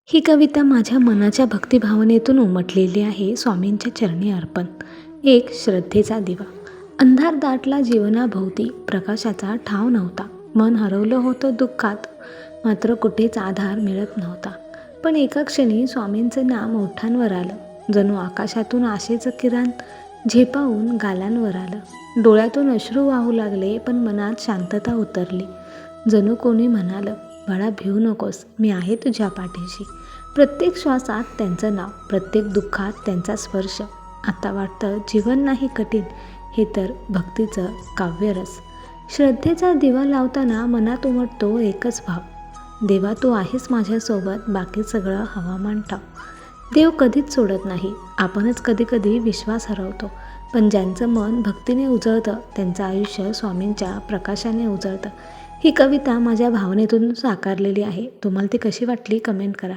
ही कविता माझ्या मनाच्या भक्तिभावनेतून उमटलेली आहे. स्वामींच्या चरणी अर्पण. एक श्रद्धेचा दिवा. अंधार दाटला जीवनाभोवती, प्रकाशाचा ठाव नव्हता. मन हरवलं होतं दुःखात, मात्र कुठेच आधार मिळत नव्हता. पण एका क्षणी स्वामींचं नाम ओठांवर आलं. जणू आकाशातून आशेचं किरण झेपावून गालांवर आलं. डोळ्यातून अश्रू वाहू लागले, पण मनात शांतता उतरली. जणू कोणी म्हणालं, बाळा भिवू नकोस, मी आहे तुझ्या पाठीशी. प्रत्येक श्वासात त्यांचं नाव, प्रत्येक दुःखात त्यांचा स्पर्श. आता वाटतं जीवन नाही कठीण, हे तर भक्तीचं काव्यरस. श्रद्धेचा दिवा लावताना मनात उमटतो एकच भाव, देवा तू आहेस माझ्यासोबत, बाकी सगळं हवामान ठाव. देव कधीच सोडत नाही, आपणच कधी कधी विश्वास हरवतो. पण ज्यांचं मन भक्तीने उजळतं, त्यांचं आयुष्य स्वामींच्या प्रकाशाने उजळतं. ही कविता माझ्या भावनेतून साकारलेली आहे. तुम्हाला ती कशी वाटली कमेंट करा.